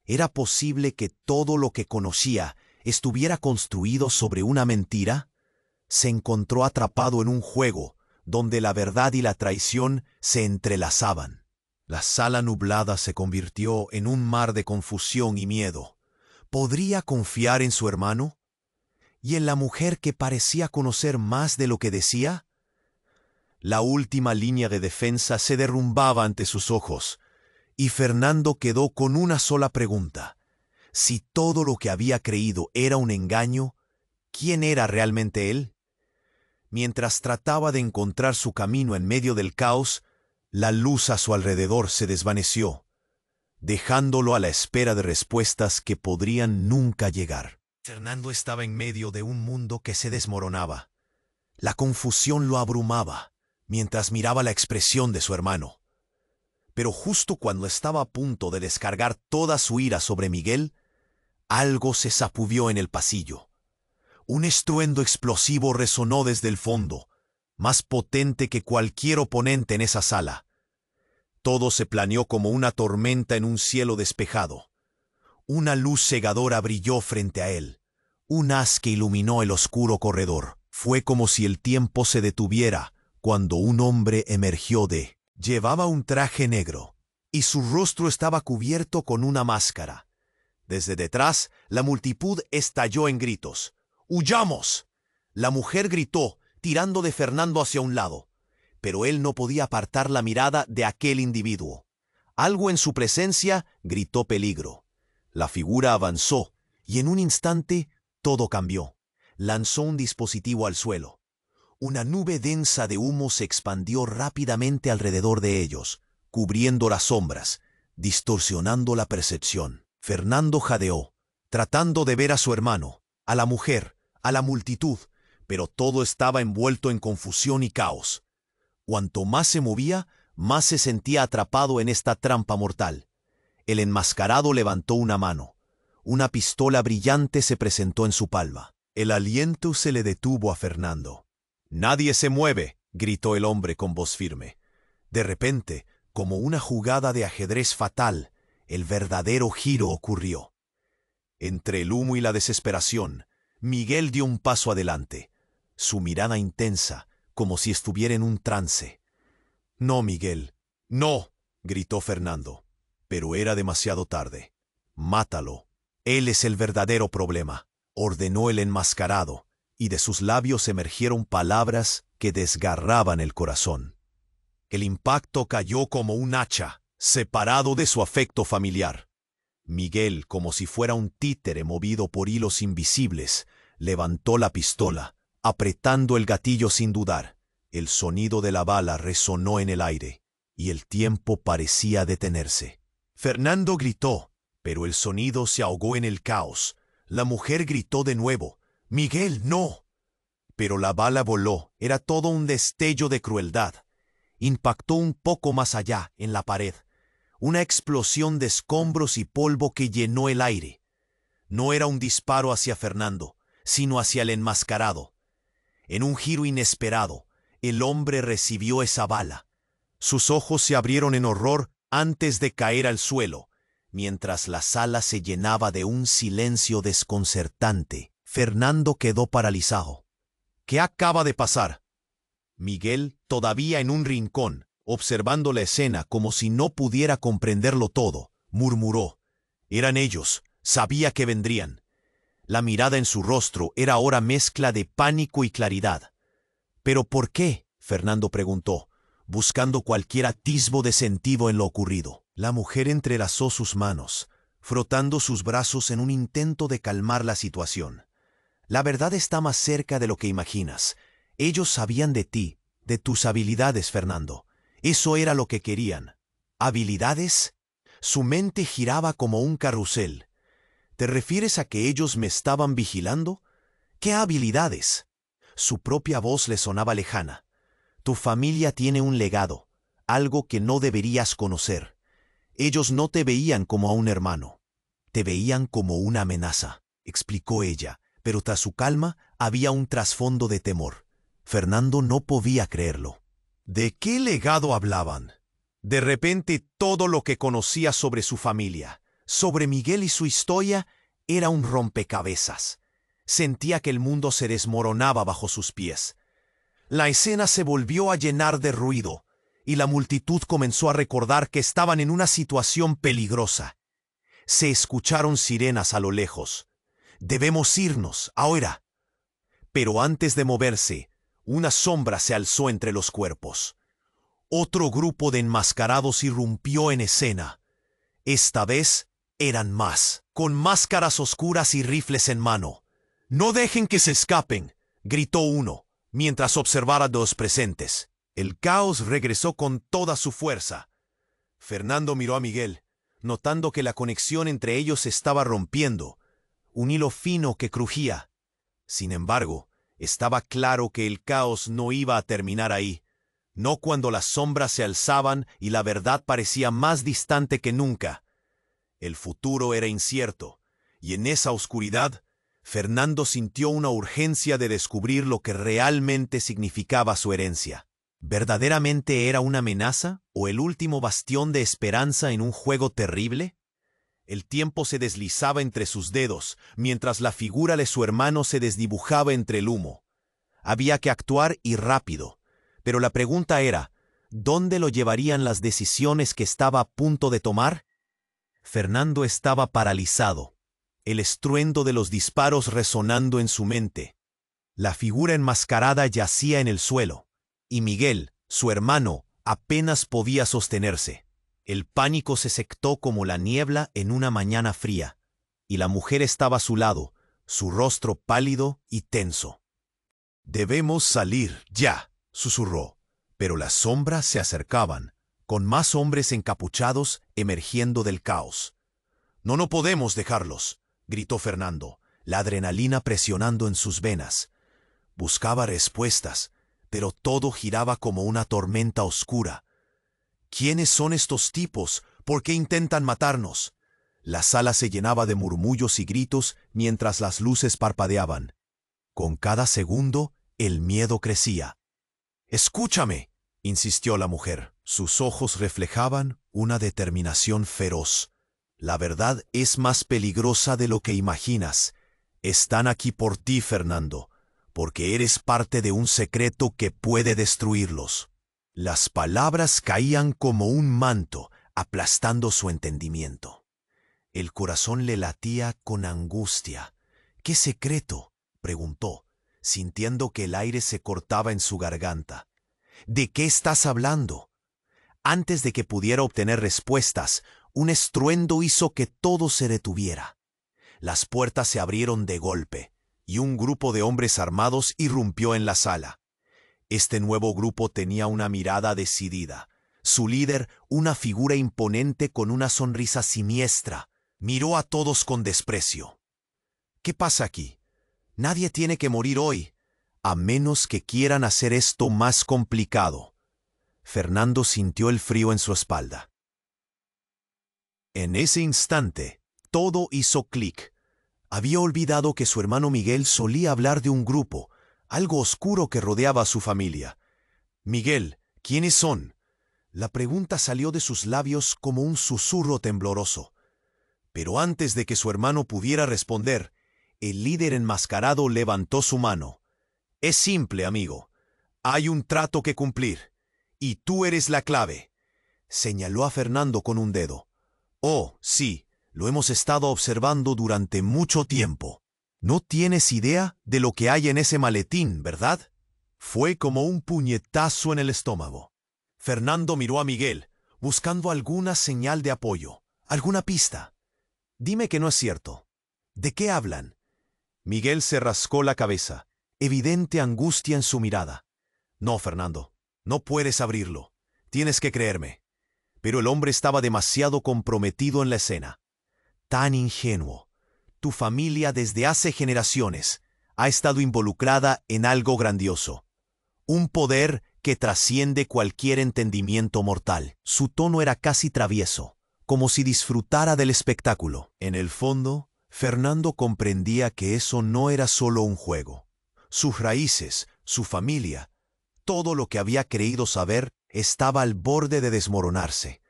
S1: ¿Era posible que todo lo que conocía estuviera construido sobre una mentira? Se encontró atrapado en un juego donde la verdad y la traición se entrelazaban. La sala nublada se convirtió en un mar de confusión y miedo. ¿Podría confiar en su hermano? ¿Y en la mujer que parecía conocer más de lo que decía? La última línea de defensa se derrumbaba ante sus ojos, y Fernando quedó con una sola pregunta. Si todo lo que había creído era un engaño, ¿quién era realmente él? Mientras trataba de encontrar su camino en medio del caos, la luz a su alrededor se desvaneció, dejándolo a la espera de respuestas que podrían nunca llegar. Fernando estaba en medio de un mundo que se desmoronaba. La confusión lo abrumaba, mientras miraba la expresión de su hermano. Pero justo cuando estaba a punto de descargar toda su ira sobre Miguel, algo se sacudió en el pasillo. Un estruendo explosivo resonó desde el fondo, más potente que cualquier oponente en esa sala. Todo se planeó como una tormenta en un cielo despejado. Una luz cegadora brilló frente a él, un haz que iluminó el oscuro corredor. Fue como si el tiempo se detuviera cuando un hombre emergió de... Llevaba un traje negro, y su rostro estaba cubierto con una máscara. Desde detrás, la multitud estalló en gritos. «¡Huyamos!». La mujer gritó, tirando de Fernando hacia un lado, pero él no podía apartar la mirada de aquel individuo. Algo en su presencia gritó peligro. La figura avanzó, y en un instante todo cambió. Lanzó un dispositivo al suelo. Una nube densa de humo se expandió rápidamente alrededor de ellos, cubriendo las sombras, distorsionando la percepción. Fernando jadeó, tratando de ver a su hermano, a la mujer, a la multitud, pero todo estaba envuelto en confusión y caos. Cuanto más se movía, más se sentía atrapado en esta trampa mortal. El enmascarado levantó una mano. Una pistola brillante se presentó en su palma. El aliento se le detuvo a Fernando. «¡Nadie se mueve!», gritó el hombre con voz firme. De repente, como una jugada de ajedrez fatal, el verdadero giro ocurrió. Entre el humo y la desesperación, Miguel dio un paso adelante, su mirada intensa, como si estuviera en un trance. «No, Miguel, no», gritó Fernando, pero era demasiado tarde. «Mátalo. Él es el verdadero problema», ordenó el enmascarado, y de sus labios emergieron palabras que desgarraban el corazón. El impacto cayó como un hacha, separado de su afecto familiar. Miguel, como si fuera un títere movido por hilos invisibles, levantó la pistola, apretando el gatillo sin dudar. El sonido de la bala resonó en el aire, y el tiempo parecía detenerse. Fernando gritó, pero el sonido se ahogó en el caos. La mujer gritó de nuevo, «¡Miguel, no!». Pero la bala voló, era todo un destello de crueldad. Impactó un poco más allá, en la pared. Una explosión de escombros y polvo que llenó el aire. No era un disparo hacia Fernando, sino hacia el enmascarado. En un giro inesperado, el hombre recibió esa bala. Sus ojos se abrieron en horror antes de caer al suelo, mientras la sala se llenaba de un silencio desconcertante. Fernando quedó paralizado. ¿Qué acaba de pasar? Miguel, todavía en un rincón, observando la escena como si no pudiera comprenderlo todo, murmuró. Eran ellos, sabía que vendrían. La mirada en su rostro era ahora mezcla de pánico y claridad. ¿Pero por qué? Fernando preguntó, buscando cualquier atisbo de sentido en lo ocurrido. La mujer entrelazó sus manos, frotando sus brazos en un intento de calmar la situación. La verdad está más cerca de lo que imaginas. Ellos sabían de ti, de tus habilidades, Fernando. Eso era lo que querían. ¿Habilidades? Su mente giraba como un carrusel. ¿Te refieres a que ellos me estaban vigilando? ¿Qué habilidades? Su propia voz le sonaba lejana. Tu familia tiene un legado, algo que no deberías conocer. Ellos no te veían como a un hermano. Te veían como una amenaza, explicó ella, pero tras su calma había un trasfondo de temor. Fernando no podía creerlo. ¿De qué legado hablaban? De repente todo lo que conocía sobre su familia, sobre Miguel y su historia, era un rompecabezas. Sentía que el mundo se desmoronaba bajo sus pies. La escena se volvió a llenar de ruido, y la multitud comenzó a recordar que estaban en una situación peligrosa. Se escucharon sirenas a lo lejos. «Debemos irnos, ahora». Pero antes de moverse, una sombra se alzó entre los cuerpos. Otro grupo de enmascarados irrumpió en escena. Esta vez eran más, con máscaras oscuras y rifles en mano. «No dejen que se escapen», gritó uno, mientras observaba a los presentes. El caos regresó con toda su fuerza. Fernando miró a Miguel, notando que la conexión entre ellos se estaba rompiendo, un hilo fino que crujía. Sin embargo, estaba claro que el caos no iba a terminar ahí, no cuando las sombras se alzaban y la verdad parecía más distante que nunca. El futuro era incierto, y en esa oscuridad, Fernando sintió una urgencia de descubrir lo que realmente significaba su herencia. ¿Verdaderamente era una amenaza o el último bastión de esperanza en un juego terrible? El tiempo se deslizaba entre sus dedos, mientras la figura de su hermano se desdibujaba entre el humo. Había que actuar y rápido, pero la pregunta era, ¿dónde lo llevarían las decisiones que estaba a punto de tomar? Fernando estaba paralizado, el estruendo de los disparos resonando en su mente. La figura enmascarada yacía en el suelo, y Miguel, su hermano, apenas podía sostenerse. El pánico se sectó como la niebla en una mañana fría, y la mujer estaba a su lado, su rostro pálido y tenso. «Debemos salir, ya», susurró, pero las sombras se acercaban, con más hombres encapuchados emergiendo del caos. «No podemos dejarlos», gritó Fernando, la adrenalina presionando en sus venas. Buscaba respuestas, pero todo giraba como una tormenta oscura. «¿Quiénes son estos tipos? ¿Por qué intentan matarnos?» La sala se llenaba de murmullos y gritos mientras las luces parpadeaban. Con cada segundo, el miedo crecía. «Escúchame», insistió la mujer. Sus ojos reflejaban una determinación feroz. «La verdad es más peligrosa de lo que imaginas. Están aquí por ti, Fernando, porque eres parte de un secreto que puede destruirlos». Las palabras caían como un manto, aplastando su entendimiento. El corazón le latía con angustia. «¿Qué secreto?», preguntó, sintiendo que el aire se cortaba en su garganta. «¿De qué estás hablando?». Antes de que pudiera obtener respuestas, un estruendo hizo que todo se detuviera. Las puertas se abrieron de golpe, y un grupo de hombres armados irrumpió en la sala. Este nuevo grupo tenía una mirada decidida. Su líder, una figura imponente con una sonrisa siniestra, miró a todos con desprecio. «¿Qué pasa aquí? Nadie tiene que morir hoy, a menos que quieran hacer esto más complicado». Fernando sintió el frío en su espalda. En ese instante, todo hizo clic. Había olvidado que su hermano Miguel solía hablar de un grupo, algo oscuro que rodeaba a su familia. «Miguel, ¿quiénes son?». La pregunta salió de sus labios como un susurro tembloroso. Pero antes de que su hermano pudiera responder, el líder enmascarado levantó su mano. Es simple, amigo. Hay un trato que cumplir. Y tú eres la clave. Señaló a Fernando con un dedo. Oh, sí, lo hemos estado observando durante mucho tiempo. No tienes idea de lo que hay en ese maletín, ¿verdad? Fue como un puñetazo en el estómago. Fernando miró a Miguel, buscando alguna señal de apoyo, alguna pista. Dime que no es cierto. ¿De qué hablan? Miguel se rascó la cabeza, evidente angustia en su mirada. No, Fernando, no puedes abrirlo. Tienes que creerme. Pero el hombre estaba demasiado comprometido en la escena. Tan ingenuo. Tu familia desde hace generaciones ha estado involucrada en algo grandioso. Un poder que trasciende cualquier entendimiento mortal. Su tono era casi travieso, como si disfrutara del espectáculo. En el fondo, Fernando comprendía que eso no era solo un juego. Sus raíces, su familia, todo lo que había creído saber estaba al borde de desmoronarse.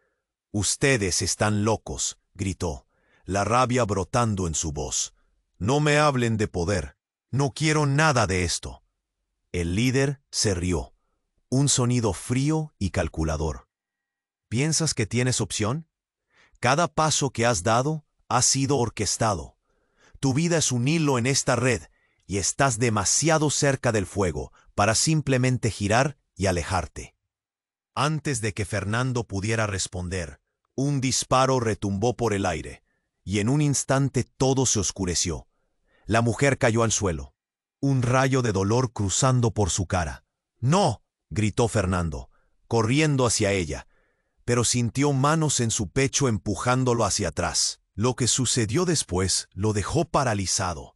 S1: «Ustedes están locos», gritó, la rabia brotando en su voz. «No me hablen de poder. No quiero nada de esto». El líder se rió, un sonido frío y calculador. ¿Piensas que tienes opción? Cada paso que has dado ha sido orquestado. Tu vida es un hilo en esta red y estás demasiado cerca del fuego para simplemente girar y alejarte. Antes de que Fernando pudiera responder, un disparo retumbó por el aire, y en un instante todo se oscureció. La mujer cayó al suelo, un rayo de dolor cruzando por su cara. «¡No!», gritó Fernando, corriendo hacia ella, pero sintió manos en su pecho empujándolo hacia atrás. Lo que sucedió después lo dejó paralizado.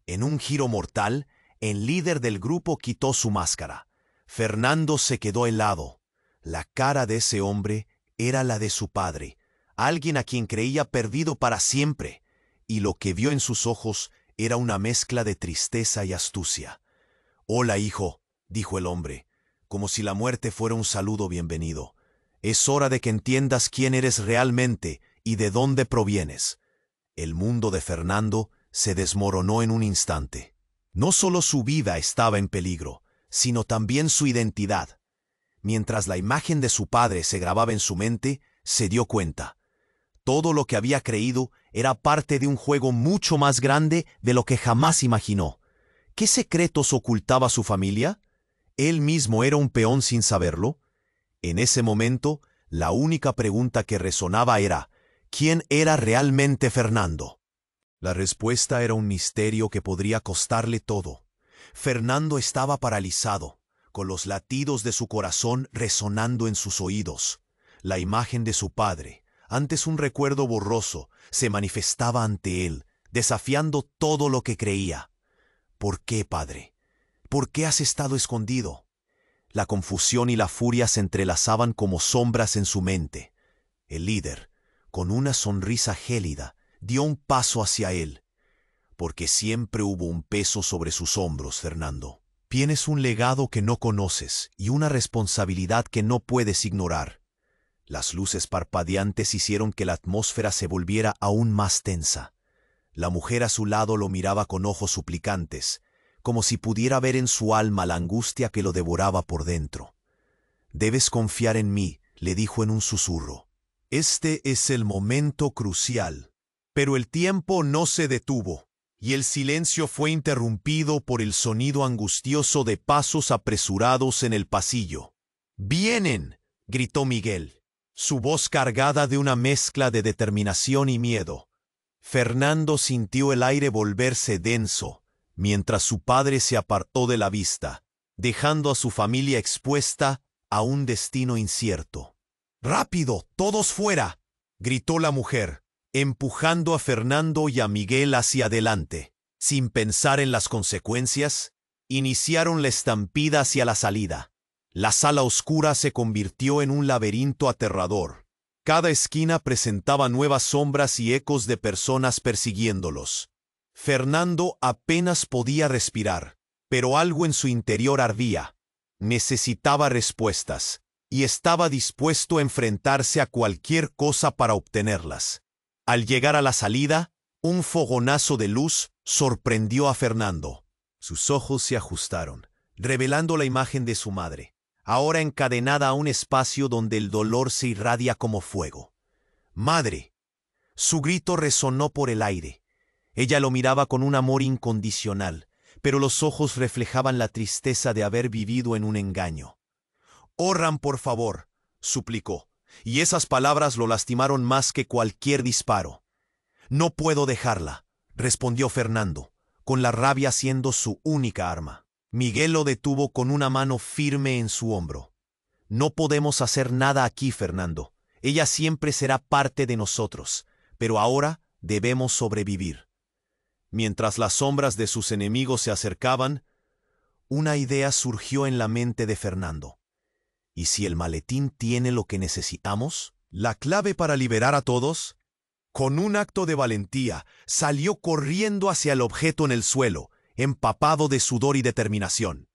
S1: En un giro mortal, el líder del grupo quitó su máscara. Fernando se quedó helado. La cara de ese hombre era la de su padre, alguien a quien creía perdido para siempre, y lo que vio en sus ojos era una mezcla de tristeza y astucia. «Hola, hijo», dijo el hombre, como si la muerte fuera un saludo bienvenido. «Es hora de que entiendas quién eres realmente y de dónde provienes». El mundo de Fernando se desmoronó en un instante. No solo su vida estaba en peligro, sino también su identidad. Mientras la imagen de su padre se grababa en su mente, se dio cuenta. Todo lo que había creído era parte de un juego mucho más grande de lo que jamás imaginó. ¿Qué secretos ocultaba su familia? ¿Él mismo era un peón sin saberlo? En ese momento, la única pregunta que resonaba era, ¿quién era realmente Fernando? La respuesta era un misterio que podría costarle todo. Fernando estaba paralizado, con los latidos de su corazón resonando en sus oídos. La imagen de su padre, antes un recuerdo borroso, se manifestaba ante él, desafiando todo lo que creía. ¿Por qué, padre? ¿Por qué has estado escondido? La confusión y la furia se entrelazaban como sombras en su mente. El líder, con una sonrisa gélida, dio un paso hacia él. Porque siempre hubo un peso sobre sus hombros, Fernando. Tienes un legado que no conoces y una responsabilidad que no puedes ignorar. Las luces parpadeantes hicieron que la atmósfera se volviera aún más tensa. La mujer a su lado lo miraba con ojos suplicantes, como si pudiera ver en su alma la angustia que lo devoraba por dentro. «Debes confiar en mí», le dijo en un susurro. «Este es el momento crucial». Pero el tiempo no se detuvo, y el silencio fue interrumpido por el sonido angustioso de pasos apresurados en el pasillo. «¡Vienen!», gritó Miguel, su voz cargada de una mezcla de determinación y miedo. Fernando sintió el aire volverse denso, mientras su padre se apartó de la vista, dejando a su familia expuesta a un destino incierto. «¡Rápido, todos fuera!», gritó la mujer, empujando a Fernando y a Miguel hacia adelante. Sin pensar en las consecuencias, iniciaron la estampida hacia la salida. La sala oscura se convirtió en un laberinto aterrador. Cada esquina presentaba nuevas sombras y ecos de personas persiguiéndolos. Fernando apenas podía respirar, pero algo en su interior ardía. Necesitaba respuestas, y estaba dispuesto a enfrentarse a cualquier cosa para obtenerlas. Al llegar a la salida, un fogonazo de luz sorprendió a Fernando. Sus ojos se ajustaron, revelando la imagen de su madre, ahora encadenada a un espacio donde el dolor se irradia como fuego. ¡Madre! Su grito resonó por el aire. Ella lo miraba con un amor incondicional, pero los ojos reflejaban la tristeza de haber vivido en un engaño. «Orhan, por favor», suplicó, y esas palabras lo lastimaron más que cualquier disparo. «No puedo dejarla», respondió Fernando, con la rabia siendo su única arma. Miguel lo detuvo con una mano firme en su hombro. «No podemos hacer nada aquí, Fernando. Ella siempre será parte de nosotros, pero ahora debemos sobrevivir». Mientras las sombras de sus enemigos se acercaban, una idea surgió en la mente de Fernando. ¿Y si el maletín tiene lo que necesitamos? ¿La clave para liberar a todos? Con un acto de valentía, salió corriendo hacia el objeto en el suelo, empapado de sudor y determinación.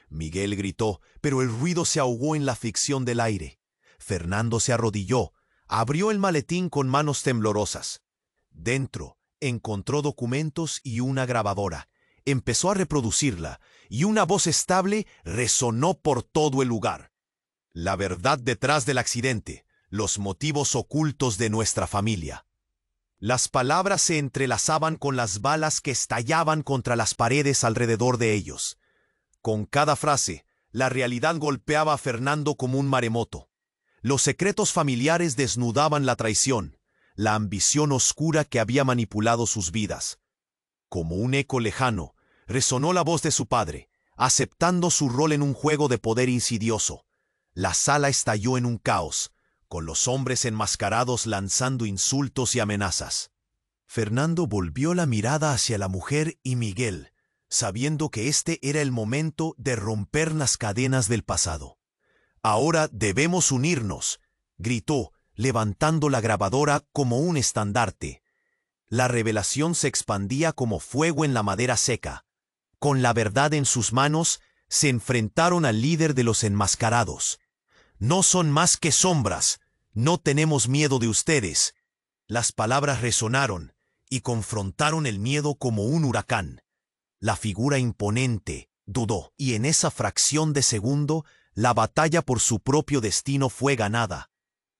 S1: Miguel gritó, pero el ruido se ahogó en la fricción del aire. Fernando se arrodilló, abrió el maletín con manos temblorosas. Dentro, encontró documentos y una grabadora. Empezó a reproducirla, y una voz estable resonó por todo el lugar. La verdad detrás del accidente, los motivos ocultos de nuestra familia. Las palabras se entrelazaban con las balas que estallaban contra las paredes alrededor de ellos. Con cada frase, la realidad golpeaba a Fernando como un maremoto. Los secretos familiares desnudaban la traición, la ambición oscura que había manipulado sus vidas. Como un eco lejano, resonó la voz de su padre, aceptando su rol en un juego de poder insidioso. La sala estalló en un caos, con los hombres enmascarados lanzando insultos y amenazas. Fernando volvió la mirada hacia la mujer y Miguel, sabiendo que este era el momento de romper las cadenas del pasado. «Ahora debemos unirnos», gritó, levantando la grabadora como un estandarte. La revelación se expandía como fuego en la madera seca. Con la verdad en sus manos, se enfrentaron al líder de los enmascarados. «No son más que sombras. No tenemos miedo de ustedes». Las palabras resonaron y confrontaron el miedo como un huracán. La figura imponente dudó, y en esa fracción de segundo, la batalla por su propio destino fue ganada.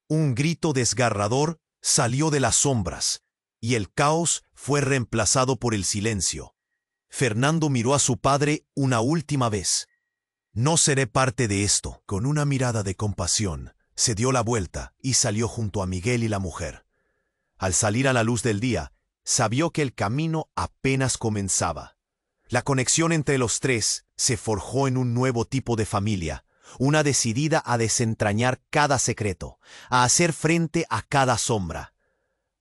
S1: Un grito desgarrador salió de las sombras, y el caos fue reemplazado por el silencio. Fernando miró a su padre una última vez. «No seré parte de esto». Con una mirada de compasión, se dio la vuelta y salió junto a Miguel y la mujer. Al salir a la luz del día, sabió que el camino apenas comenzaba. La conexión entre los tres se forjó en un nuevo tipo de familia, una decidida a desentrañar cada secreto, a hacer frente a cada sombra.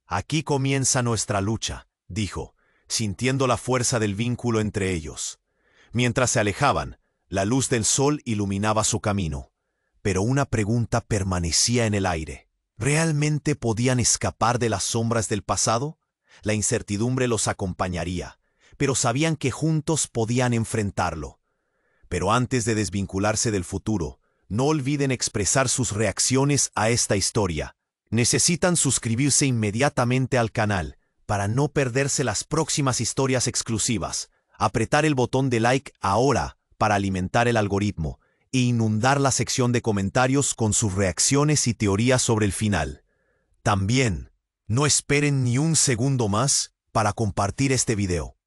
S1: «Aquí comienza nuestra lucha», dijo, sintiendo la fuerza del vínculo entre ellos. Mientras se alejaban, la luz del sol iluminaba su camino, pero una pregunta permanecía en el aire. ¿Realmente podían escapar de las sombras del pasado? La incertidumbre los acompañaría, pero sabían que juntos podían enfrentarlo. Pero antes de desvincularse del futuro, no olviden expresar sus reacciones a esta historia. Necesitan suscribirse inmediatamente al canal para no perderse las próximas historias exclusivas. Apretar el botón de like ahora para alimentar el algoritmo e inundar la sección de comentarios con sus reacciones y teorías sobre el final. También, no esperen ni un segundo más para compartir este video.